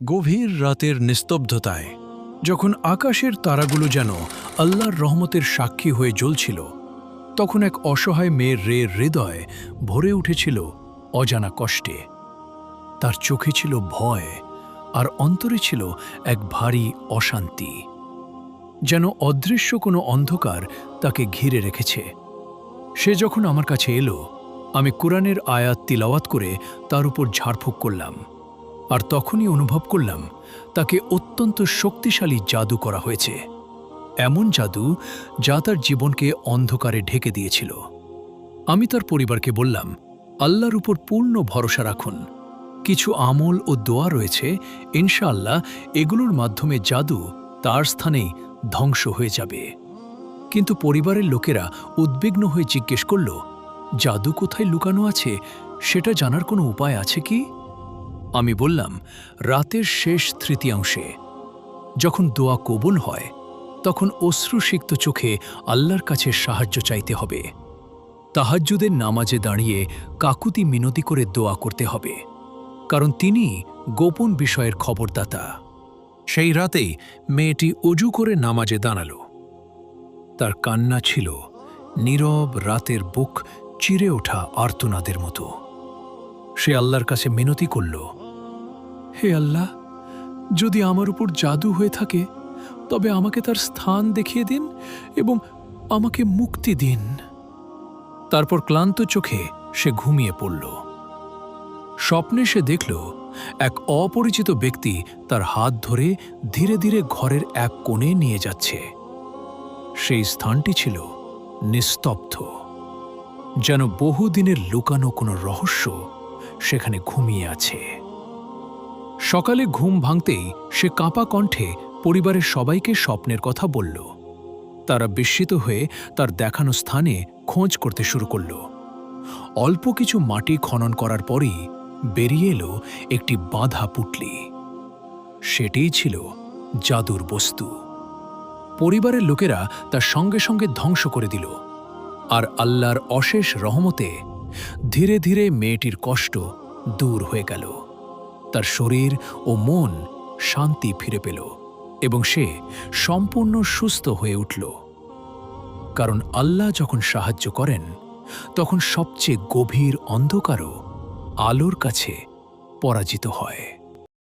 গভীর রাতের নিস্তব্ধতায় যখন আকাশের তারাগুলো যেন আল্লাহর রহমতের সাক্ষী হয়ে জ্বলছিল, তখন এক অসহায় মেয়ের হৃদয় ভরে উঠেছিল অজানা কষ্টে। তার চোখে ছিল ভয় আর অন্তরে ছিল এক ভারী অশান্তি, যেন অদৃশ্য কোনো অন্ধকার তাকে ঘিরে রেখেছে। সে যখন আমার কাছে এলো, আমি কুরআনের আয়াত তিলাওয়াত করে তার উপর ঝাড়ফুঁক করলাম, আর তখনই অনুভব করলাম তাকে অত্যন্ত শক্তিশালী জাদু করা হয়েছে। এমন জাদু যা তার জীবনকে অন্ধকারে ঢেকে দিয়েছিল। আমি তার পরিবারকে বললাম, আল্লাহর উপর পূর্ণ ভরসা রাখুন। কিছু আমল ও দোয়া রয়েছে, ইনশাআল্লাহ এগুলোর মাধ্যমে জাদু তার স্থানেই ধ্বংস হয়ে যাবে। কিন্তু পরিবারের লোকেরা উদ্বিগ্ন হয়ে জিজ্ঞেস করল, জাদু কোথায় লুকানো আছে সেটা জানার কোনো উপায় আছে কি? আমি বললাম, রাতের শেষ তৃতীয়াংশে যখন দোয়া কবুল হয়, তখন অশ্রুসিক্ত চোখে আল্লাহর কাছে সাহায্য চাইতে হবে। তাহাজ্জুদের নামাজে দাঁড়িয়ে কাকুতি মিনতি করে দোয়া করতে হবে, কারণ তিনি গোপন বিষয়ের খবরদাতা। সেই রাতেই মেয়েটি অজু করে নামাজে দাঁড়াল। তার কান্না ছিল নীরব রাতের বুক চিরে ওঠা আর্তনাদের মতো। সে আল্লাহর কাছে মিনতি করল, হে আল্লাহ, যদি আমার উপর জাদু হয়ে থাকে তবে আমাকে তার স্থান দেখিয়ে দিন এবং আমাকে মুক্তি দিন। তারপর ক্লান্ত চোখে সে ঘুমিয়ে পড়ল। স্বপ্নে সে দেখল এক অপরিচিত ব্যক্তি তার হাত ধরে ধীরে ধীরে ঘরের এক কোণে নিয়ে যাচ্ছে। সেই স্থানটি ছিল নিস্তব্ধ, যেন বহুদিনের লুকানো কোনো রহস্য সেখানে ঘুমিয়ে আছে। সকালে ঘুম ভাঙতেই সে কাঁপা কণ্ঠে পরিবারের সবাইকে স্বপ্নের কথা বলল। তারা বিস্মিত হয়ে তার দেখানো স্থানে খোঁজ করতে শুরু করল। অল্প কিছু মাটি খনন করার পরই বেরিয়ে এলো একটি বাঁধা পুঁটলি। সেটিই ছিল জাদুর বস্তু। পরিবারের লোকেরা তার সঙ্গে সঙ্গে ধ্বংস করে দিল, আর আল্লাহর অশেষ রহমতে ধীরে ধীরে মেয়েটির কষ্ট দূর হয়ে গেল। তার শরীর ও মন শান্তি ফিরে পেল এবং সে সম্পূর্ণ সুস্থ হয়ে উঠল। কারণ আল্লাহ যখন সাহায্য করেন, তখন সবচেয়ে গভীর অন্ধকারও আলোর কাছে পরাজিত হয়।